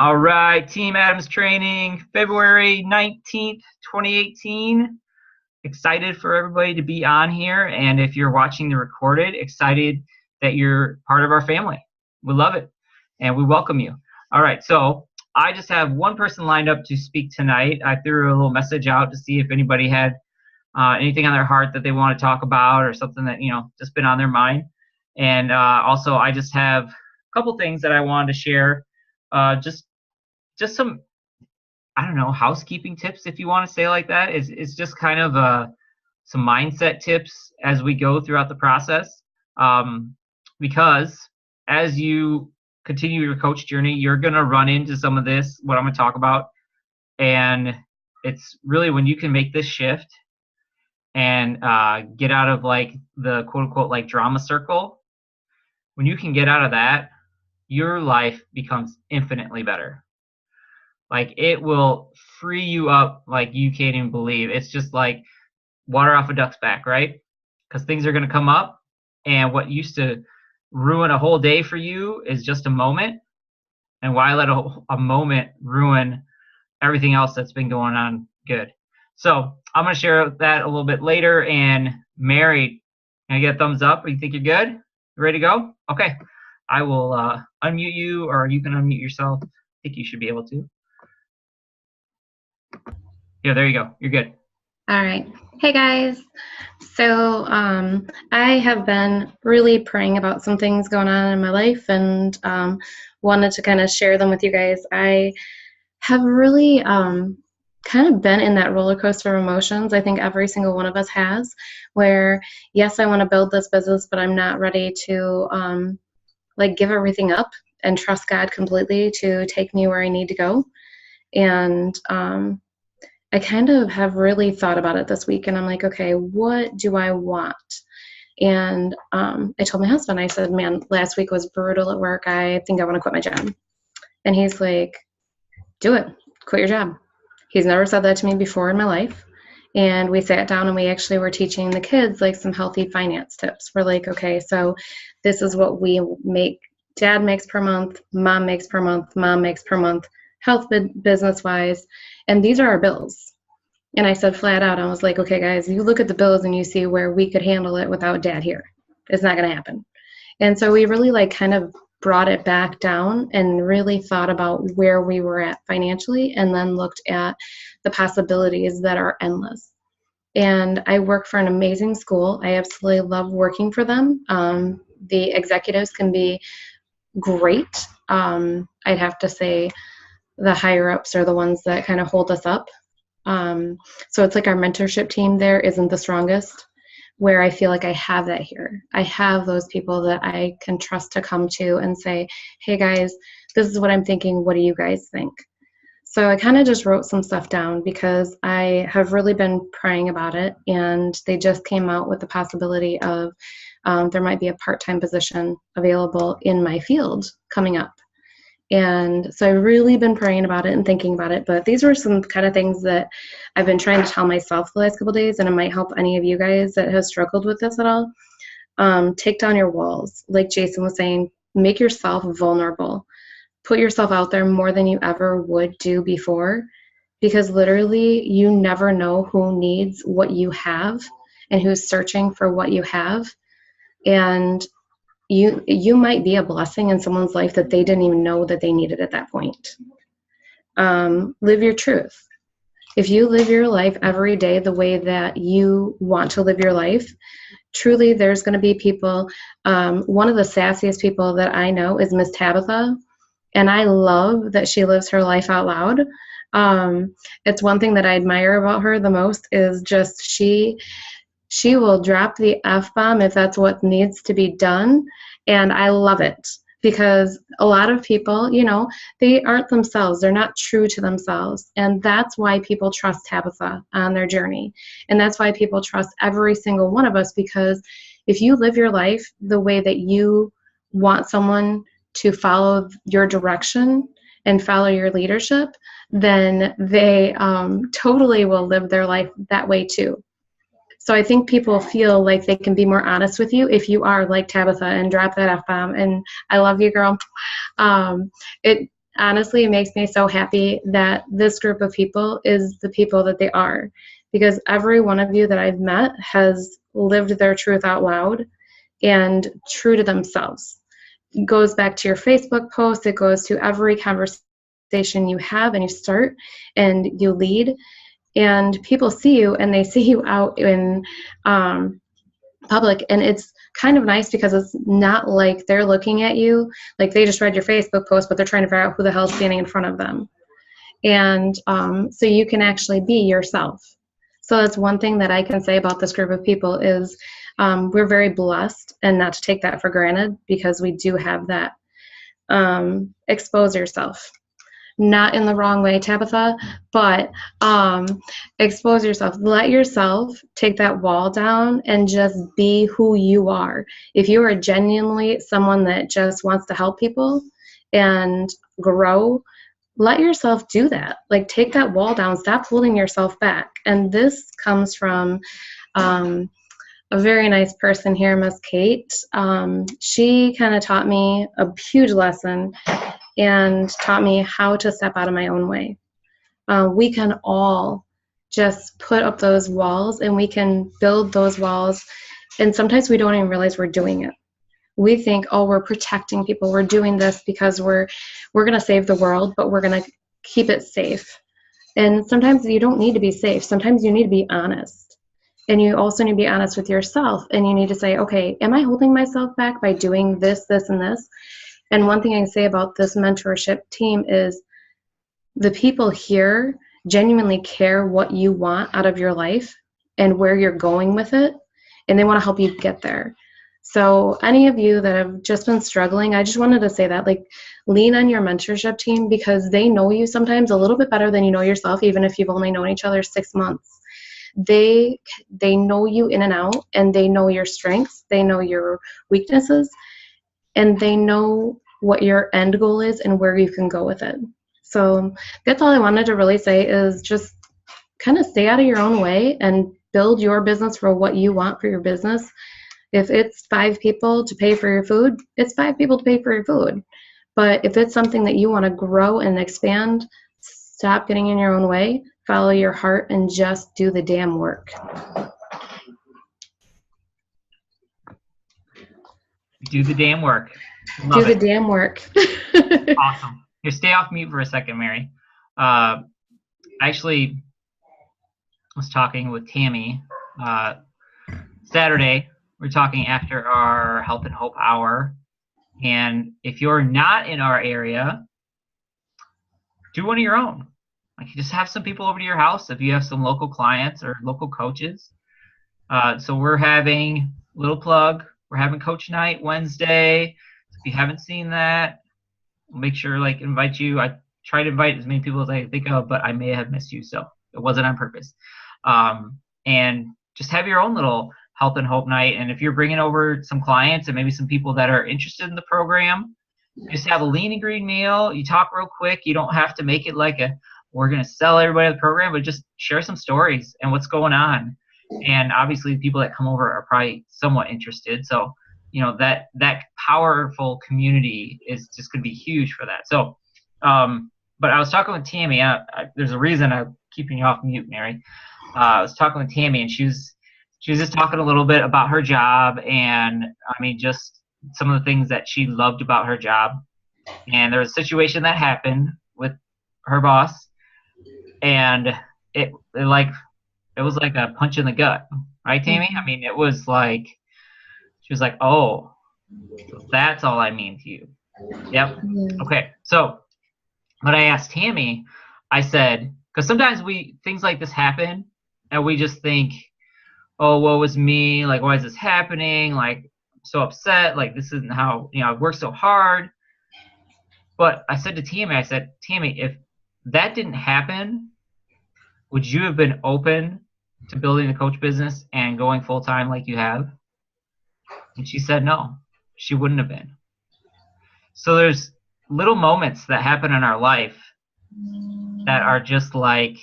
All right, Team Adams Training, February 19th, 2018. Excited for everybody to be on here. And if you're watching the recorded, excited that you're part of our family. We love it and we welcome you. All right, so I just have one person lined up to speak tonight. I threw a little message out to see if anybody had anything on their heart that they want to talk about or something that, just been on their mind. And also, I just have a couple things that I wanted to share. Just some, I don't know, housekeeping tips, if you want to say like that. It's just kind of some mindset tips as we go throughout the process. Because as you continue your coach journey, you're going to run into some of this, what I'm going to talk about. And it's really when you can make this shift and get out of like the quote unquote like drama circle. When you can get out of that, your life becomes infinitely better. Like, it will free you up like you can't even believe. It's just like water off a duck's back, right? Because things are going to come up, and what used to ruin a whole day for you is just a moment. And why let a moment ruin everything else that's been going on good? So I'm going to share that a little bit later. And Mary, can I get a thumbs up? You think you're good? You ready to go? Okay. I will unmute you, or you can unmute yourself. I think you should be able to. Yeah, there you go. You're good. All right. Hey, guys. So I have been really praying about some things going on in my life and wanted to kind of share them with you guys. I have really kind of been in that roller coaster of emotions. I think every single one of us has, where, yes, I want to build this business, but I'm not ready to give everything up and trust God completely to take me where I need to go. And I kind of have really thought about it this week, and I'm like, okay, what do I want? And I told my husband, I said, man, last week was brutal at work. I think I want to quit my job. And he's like, do it. Quit your job. He's never said that to me before in my life. And we sat down and we actually were teaching the kids like some healthy finance tips. We're like, okay, so this is what we make. Dad makes per month, mom makes per month, mom makes per month, health business-wise, and these are our bills. And I said flat out, I was like, okay, guys, you look at the bills and you see where we could handle it without Dad here. It's not going to happen. And so we really kind of brought it back down and really thought about where we were at financially, and then looked at the possibilities that are endless. And I work for an amazing school. I absolutely love working for them. The executives can be great. I'd have to say the higher ups are the ones that kind of hold us up. So it's like our mentorship team there isn't the strongest, where I feel like I have that here. I have those people that I can trust to come to and say, hey guys, this is what I'm thinking. What do you guys think? So I kind of just wrote some stuff down because I have really been praying about it, and they just came out with the possibility of there might be a part-time position available in my field coming up. And so I've really been praying about it and thinking about it. But these were some kind of things that I've been trying to tell myself the last couple of days, and it might help any of you guys that have struggled with this at all. Take down your walls. Like Jason was saying, make yourself vulnerable. Put yourself out there more than you ever would do before, because literally you never know who needs what you have and who's searching for what you have. And you might be a blessing in someone's life that they didn't even know that they needed at that point. Live your truth. If you live your life every day the way that you want to live your life, truly there's going to be people. One of the sassiest people that I know is Miss Tabitha, and I love that she lives her life out loud. It's one thing that I admire about her the most is just she will drop the F-bomb if that's what needs to be done. And I love it, because a lot of people, they aren't themselves. They're not true to themselves. And that's why people trust Tabitha on their journey. And that's why people trust every single one of us, because if you live your life the way that you want someone to follow your direction and follow your leadership, then they totally will live their life that way too. So I think people feel like they can be more honest with you if you are like Tabitha and drop that F-bomb. And I love you, girl. honestly, it makes me so happy that this group of people is the people that they are, because every one of you that I've met has lived their truth out loud and true to themselves. It goes back to your Facebook post, it goes to every conversation you have and you start and you lead, and people see you and they see you out in public, and it's kind of nice because it's not like they're looking at you like they just read your Facebook post, but they're trying to figure out who the hell's standing in front of them. And so you can actually be yourself. So that's one thing that I can say about this group of people is we're very blessed, and not to take that for granted, because we do have that. Expose yourself. Not in the wrong way, Tabitha, but expose yourself. Let yourself take that wall down and just be who you are. If you are genuinely someone that just wants to help people and grow, let yourself do that. Like, take that wall down. Stop holding yourself back. And this comes from a very nice person here, Miss Kate. She kind of taught me a huge lesson and taught me how to step out of my own way. We can all just put up those walls, and we can build those walls, and sometimes we don't even realize we're doing it. We think, oh, we're protecting people, we're doing this because we're going to save the world, but we're going to keep it safe. And sometimes you don't need to be safe. Sometimes you need to be honest. And you also need to be honest with yourself, and you need to say, okay, am I holding myself back by doing this, this, and this? And one thing I can say about this mentorship team is the people here genuinely care what you want out of your life and where you're going with it, and they want to help you get there. So any of you that have just been struggling, I just wanted to say that, like, lean on your mentorship team, because they know you sometimes a little bit better than you know yourself, even if you've only known each other 6 months. They know you in and out, and they know your strengths, they know your weaknesses, and they know what your end goal is and where you can go with it. So that's all I wanted to really say, is just kind of stay out of your own way and build your business for what you want for your business. If it's 5 people to pay for your food, it's 5 people to pay for your food. But if it's something that you want to grow and expand, stop getting in your own way, follow your heart, and just do the damn work. Do the damn work. Love it. Damn work. Awesome. Here, stay off mute for a second, Mary. Actually, I was talking with Tammy Saturday. We're talking after our Health and Hope Hour. And if you're not in our area, do one of your own. Like, you just have some people over to your house if you have some local clients or local coaches. So we're having a little plug. We're having Coach Night Wednesday. If you haven't seen that, make sure, like, invite you. I try to invite as many people as I think of, but I may have missed you, so it wasn't on purpose. And just have your own little Health and Hope Night. And if you're bringing over some clients and maybe some people that are interested in the program, just have a lean and green meal. You talk real quick. You don't have to make it like we're going to sell everybody the program, but just share some stories and what's going on. And obviously, people that come over are probably somewhat interested. So, you know, that powerful community is just going to be huge for that. So, but I was talking with Tammy. There's a reason I'm keeping you off mute, Mary. I was talking with Tammy, and she was just talking a little bit about her job, and I mean, just some of the things that she loved about her job. And there was a situation that happened with her boss, and it was like a punch in the gut, right, Tammy? I mean, it was like, she was like, oh, that's all I mean to you. Yep. Okay. So, but I asked Tammy, I said, because sometimes things like this happen, and we just think, oh, woe is me, like, why is this happening? Like, I'm so upset, like, this isn't how, I've worked so hard. But I said to Tammy, Tammy, if that didn't happen, would you have been open to building the coach business and going full time like you have? And she said no, she wouldn't have been. So there's little moments that happen in our life that are just like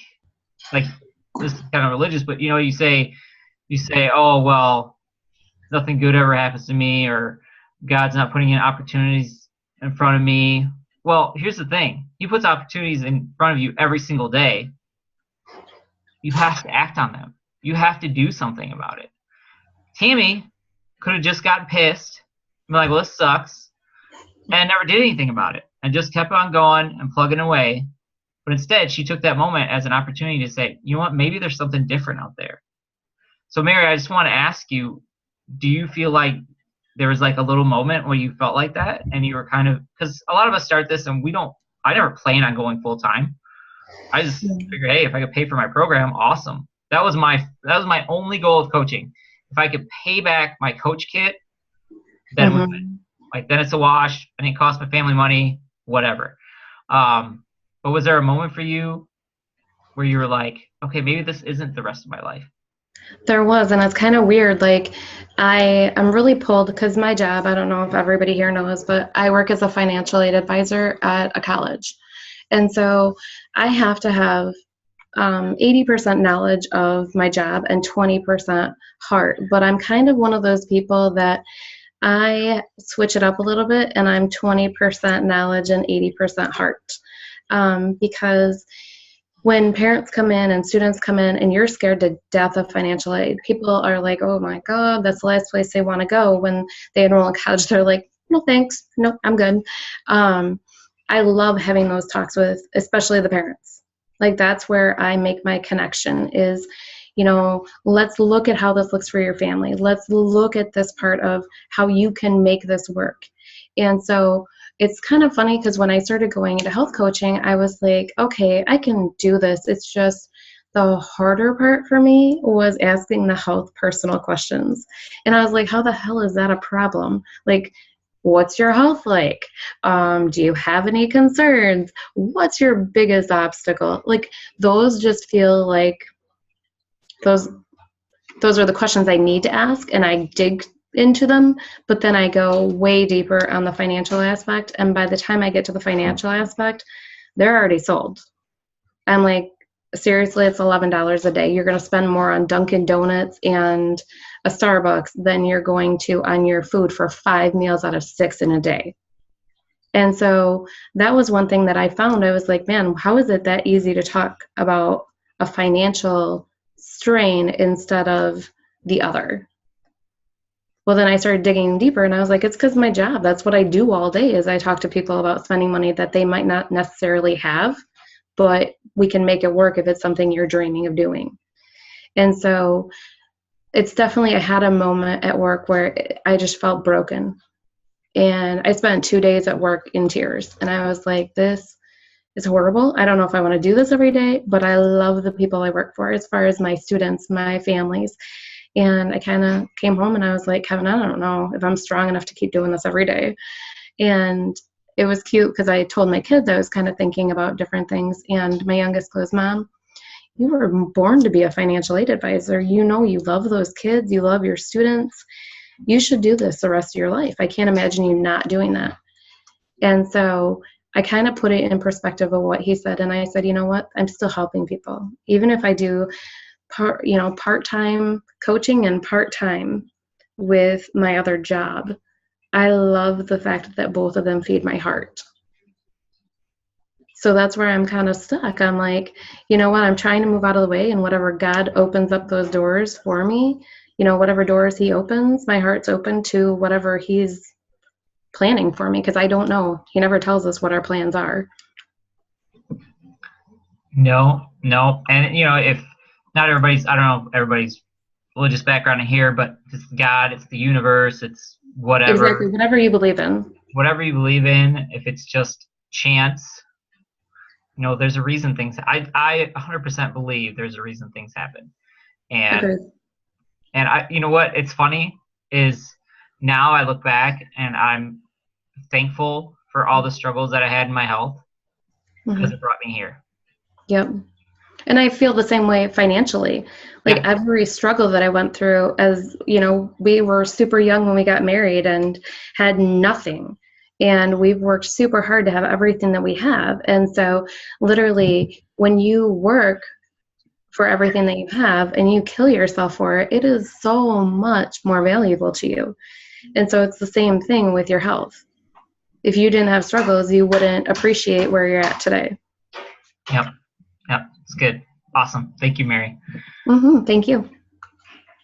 this is kind of religious, but you say, oh, well, nothing good ever happens to me, or God's not putting in opportunities in front of me. Well, here's the thing. He puts opportunities in front of you every single day. You have to act on them. You have to do something about it. Tammy could have just gotten pissed and be like, well, this sucks, and never did anything about it and just kept on going and plugging away. But instead, she took that moment as an opportunity to say, you know what, maybe there's something different out there. So, Mary, I just want to ask you, do you feel like there was like a little moment where you felt like that and you were kind of, because a lot of us start this and I never plan on going full time. I just figured, hey, if I could pay for my program, awesome. That was my only goal of coaching. If I could pay back my coach kit, then then it's a wash and it cost my family money, whatever. But was there a moment for you where you were like, okay, maybe this isn't the rest of my life? There was, and it's kind of weird. Like, I'm really pulled because my job, I don't know if everybody here knows, but I work as a financial aid advisor at a college. And so I have to have 80% knowledge of my job and 20% heart. But I'm kind of one of those people that I switch it up a little bit, and I'm 20% knowledge and 80% heart. Because when parents come in and students come in and you're scared to death of financial aid, people are like, oh my God, that's the last place they want to go. When they enroll in college, they're like, no, thanks. No, I'm good. I love having those talks with, especially the parents. Like, that's where I make my connection is, let's look at how this looks for your family. Let's look at this part of how you can make this work. And so it's kind of funny because when I started going into health coaching, I was like, okay, I can do this. It's just the harder part for me was asking the health personal questions. And I was like, how the hell is that a problem? Like, what's your health like? Do you have any concerns? What's your biggest obstacle? Like, those just feel like those are the questions I need to ask, and I dig into them, but then I go way deeper on the financial aspect, and by the time I get to the financial aspect, they're already sold. I'm like, seriously, it's $11 a day. You're going to spend more on Dunkin' Donuts and a Starbucks than you're going to on your food for 5 meals out of 6 in a day. And so that was one thing that I found. I was like, man, how is it that easy to talk about a financial strain instead of the other? Well, then I started digging deeper, and I was like, it's because my job. That's what I do all day is I talk to people about spending money that they might not necessarily have, but we can make it work if it's something you're dreaming of doing. And so it's definitely, I had a moment at work where I just felt broken. And I spent 2 days at work in tears. And I was like, this is horrible. I don't know if I want to do this every day, but I love the people I work for as far as my students, my families. And I kind of came home and I was like, Kevin, I don't know if I'm strong enough to keep doing this every day. And it was cute because I told my kids I was kind of thinking about different things. And my youngest goes, Mom, you were born to be a financial aid advisor. You love those kids. You love your students. You should do this the rest of your life. I can't imagine you not doing that. And so I kind of put it in perspective of what he said. And I said, you know what? I'm still helping people. Even if I do part-time coaching and part-time with my other job, I love the fact that both of them feed my heart. So that's where I'm kind of stuck. I'm like, you know what? I'm trying to move out of the way, and whatever God opens up those doors for me, whatever doors he opens, my heart's open to whatever he's planning for me, because I don't know. He never tells us what our plans are. No. And, if not everybody's, I don't know everybody's religious background in here, but it's God, it's the universe, it's whatever. Exactly, whatever you believe in. Whatever you believe in, if it's just chance, there's a reason things, I 100% believe there's a reason things happen. And I, what, it's funny is now I look back and I'm thankful for all the struggles that I had in my health because it brought me here. Yep. And I feel the same way financially. Like every struggle that I went through as, we were super young when we got married and had nothing. And we've worked super hard to have everything that we have. And so literally when you work for everything that you have and you kill yourself for it, it is so much more valuable to you. And so it's the same thing with your health. if you didn't have struggles, you wouldn't appreciate where you're at today. Yep. It's good. Awesome. Thank you, Mary. Thank you.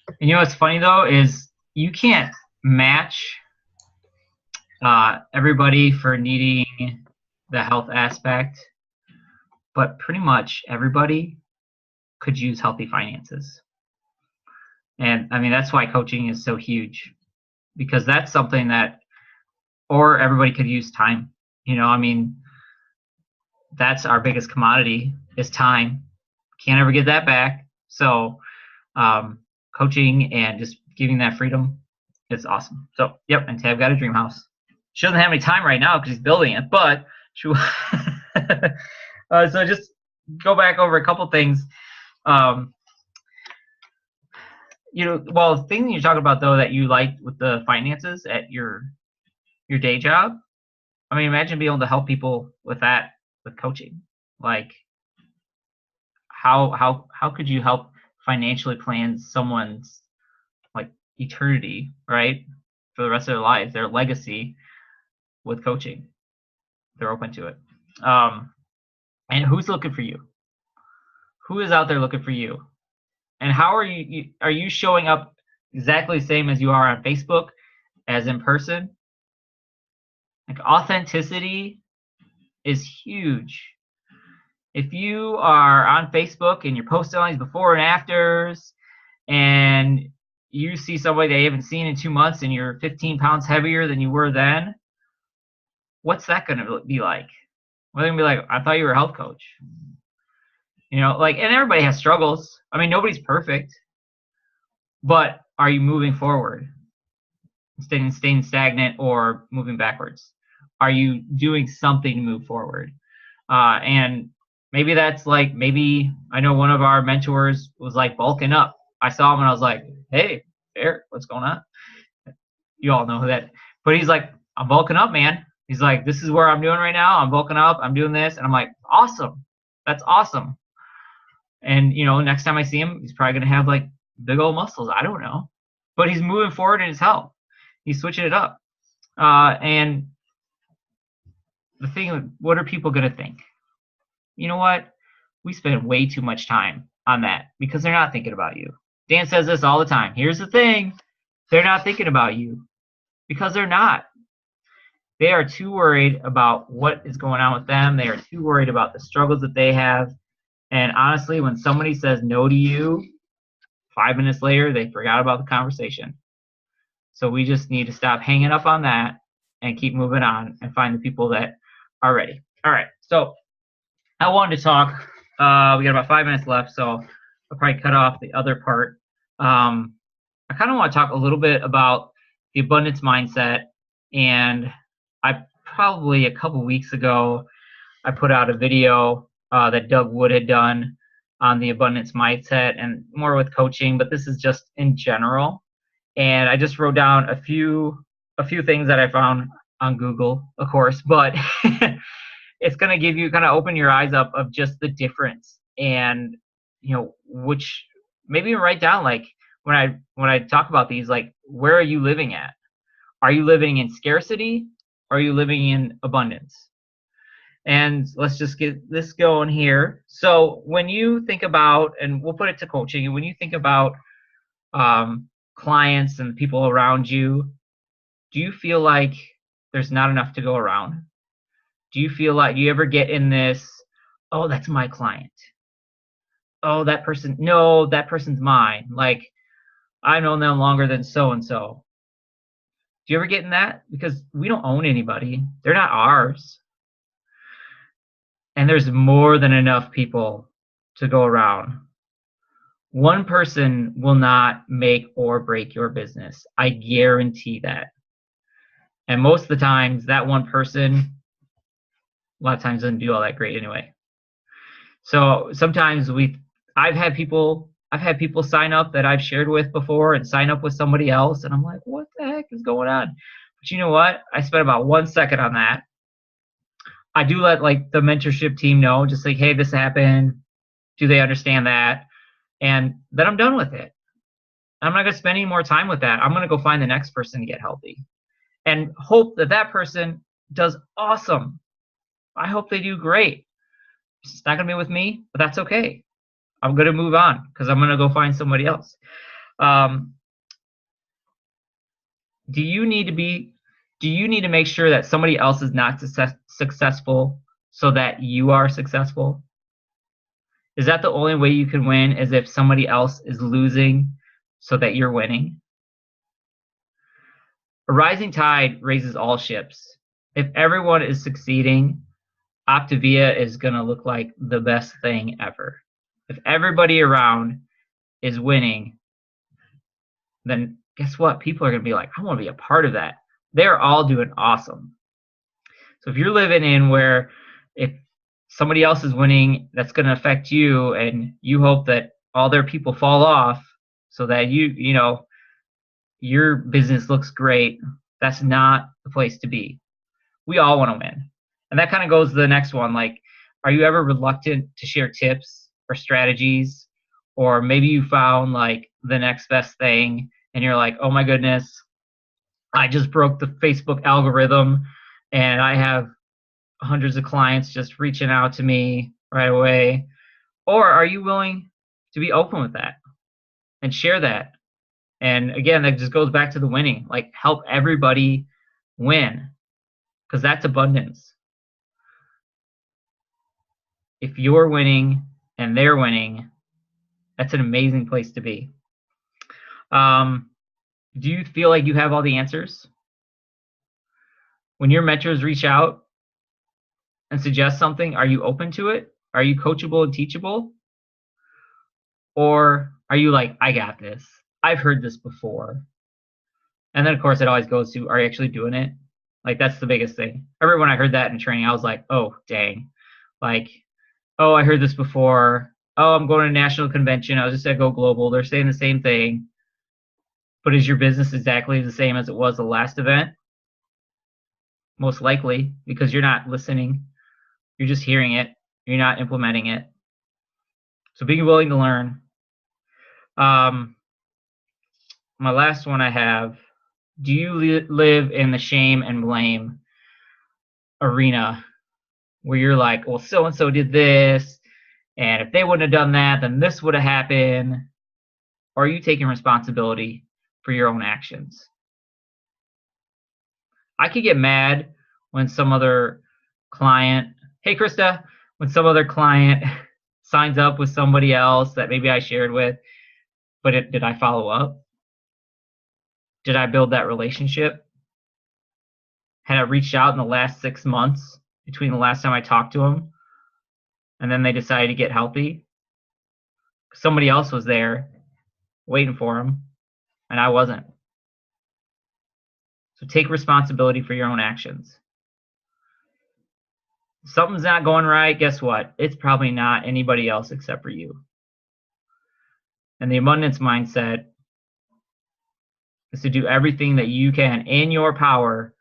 And you know what's funny though is you can't match everybody for needing the health aspect, but pretty much everybody could use healthy finances. And I mean, that's why coaching is so huge, because that's something that, or everybody could use time. I mean, that's our biggest commodity is time. Can't ever get that back. So coaching and just giving that freedom is awesome. So, yep, and Tab got a dream house. She doesn't have any time right now because she's building it, but she so just go back over a couple things. The thing that you're talking about though that you like with the finances at your day job, I mean, imagine being able to help people with that with coaching. Like, how could you help financially plan someone's like eternity, right, for the rest of their lives, their legacy, with coaching? They're open to it. And who's looking for you? Who is out there looking for you? And how are you showing up exactly the same as you are on Facebook as in person? Like, authenticity is huge. If you are on Facebook and you're posting all these before and afters, and you see somebody that you haven't seen in 2 months and you're 15 pounds heavier than you were then, what's that going to be like? Well, they're going to be like, I thought you were a health coach. And everybody has struggles. I mean, nobody's perfect. But are you moving forward? Staying stagnant or moving backwards? Are you doing something to move forward? And maybe that's like, maybe I know one of our mentors was like bulking up. I saw him and I was like, hey, Eric, what's going on? You all know that. But he's like, I'm bulking up, man. He's like, this is where I'm doing right now. I'm bulking up. I'm doing this. And I'm like, awesome. That's awesome. And, next time I see him, he's probably going to have like big old muscles. I don't know. But he's moving forward in his health. He's switching it up. And the thing, what are people going to think? You know what? We spend way too much time on that because they're not thinking about you. Dan says this all the time. Here's the thing. They're not thinking about you because they're not. They are too worried about what is going on with them. They are too worried about the struggles that they have. And honestly, when somebody says no to you, 5 minutes later, they forgot about the conversation. So we just need to stop hanging up on that and keep moving on and find the people that are ready. All right. So I wanted to talk. We got about 5 minutes left, so I'll probably cut off the other part. I kind of want to talk a little bit about the abundance mindset. And I probably a couple weeks ago, I put out a video that Doug Wood had done on the abundance mindset and more with coaching, but this is just in general. And I just wrote down a few things that I found on Google, of course, but it's going to give you kind of open your eyes up of just the difference. And, which maybe write down, like, when I talk about these, like, where are you living at? Are you living in scarcity? Or are you living in abundance? And let's just get this going here. So when you think about, and we'll put it to coaching, and when you think about clients and people around you, do you feel like there's not enough to go around? Do you feel like you ever get in this, oh, that's my client. Oh, that person, no, that person's mine. Like, I've known them longer than so-and-so. Do you ever get in that? Because we don't own anybody. They're not ours. And there's more than enough people to go around. One person will not make or break your business. I guarantee that. And most of the times, that one person, a lot of times, doesn't do all that great anyway. So sometimes I've had people sign up that I've shared with before and sign up with somebody else, and I'm like, what the heck is going on? But you know what? I spent about 1 second on that. I do let like the mentorship team know, just like, hey, this happened. Do they understand that? And then I'm done with it. I'm not going to spend any more time with that. I'm going to go find the next person to get healthy and hope that that person does awesome. I hope they do great. It's not going to be with me, but that's okay. I'm going to move on because I'm going to go find somebody else. Do you need to make sure that somebody else is not successful so that you are successful? Is that the only way you can win, is if somebody else is losing so that you're winning? A rising tide raises all ships. If everyone is succeeding, Optavia is going to look like the best thing ever. If everybody around is winning, then guess what? People are going to be like, I want to be a part of that. They're all doing awesome. So if you're living in where if somebody else is winning, that's going to affect you, and you hope that all their people fall off so that your business looks great, that's not the place to be. We all want to win. And that kind of goes to the next one. Like, are you ever reluctant to share tips or strategies? Or maybe you found like the next best thing and you're like, oh my goodness, I just broke the Facebook algorithm and I have hundreds of clients just reaching out to me right away. Or are you willing to be open with that and share that? And again, that just goes back to the winning. Like, help everybody win, because that's abundance. If you're winning and they're winning, that's an amazing place to be. Do you feel like you have all the answers? When your mentors reach out and suggest something, are you open to it? Are you coachable and teachable? Or are you like, I got this. I've heard this before. And then, of course, it always goes to, are you actually doing it? Like, that's the biggest thing. I remember when I heard that in training, I was like, oh, dang. Like, oh, I heard this before. Oh, I'm going to a national convention. I was just at Go Global. They're saying the same thing. But is your business exactly the same as it was the last event? Most likely, because you're not listening. You're just hearing it. You're not implementing it. So being willing to learn. My last one I have, do you live in the shame and blame arena where you're like, well, so-and-so did this, and if they wouldn't have done that, then this would have happened? Or are you taking responsibility for your own actions? I could get mad when some other client, hey, Krista, when some other client signs up with somebody else that maybe I shared with, but did I follow up? Did I build that relationship? Had I reached out in the last 6 months between the last time I talked to them and then they decided to get healthy? Somebody else was there waiting for them, and I wasn't. So take responsibility for your own actions. If something's not going right, guess what? It's probably not anybody else except for you. And the abundance mindset is to do everything that you can in your power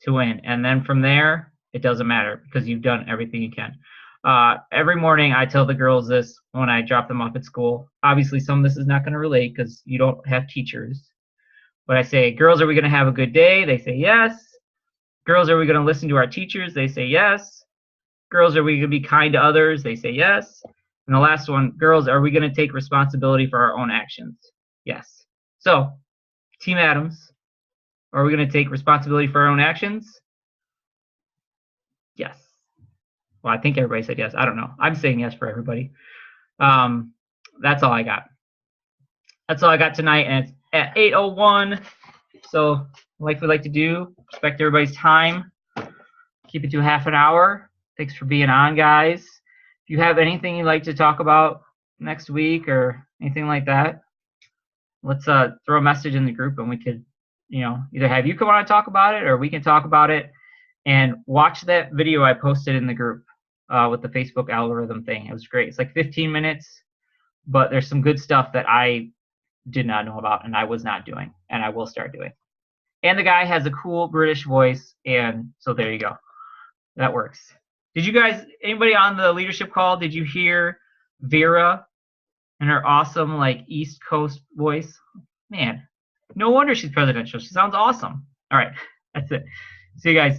to win. And then from there, it doesn't matter because you've done everything you can. Every morning I tell the girls this when I drop them off at school. Obviously, some of this is not going to relate because you don't have teachers. But I say, girls, are we going to have a good day? They say yes. Girls, are we going to listen to our teachers? They say yes. Girls, are we going to be kind to others? They say yes. And the last one, girls, are we going to take responsibility for our own actions? Yes. So, Team Adams, are we going to take responsibility for our own actions? Yes. Well, I think everybody said yes. I don't know. I'm saying yes for everybody. That's all I got. That's all I got tonight, and it's at 8:01. So, like we like to do, respect everybody's time. Keep it to half an hour. Thanks for being on, guys. If you have anything you'd like to talk about next week or anything like that, let's throw a message in the group, and we could, either have you come on and talk about it, or we can talk about it. And watch that video I posted in the group with the Facebook algorithm thing. It was great. It's like 15 minutes, but there's some good stuff that I did not know about and I was not doing, and I will start doing. And the guy has a cool British voice, and so there you go. That works. Did you guys, anybody on the leadership call, did you hear Vera and her awesome, like, East Coast voice? Man, no wonder she's presidential. She sounds awesome. All right, that's it. See you guys.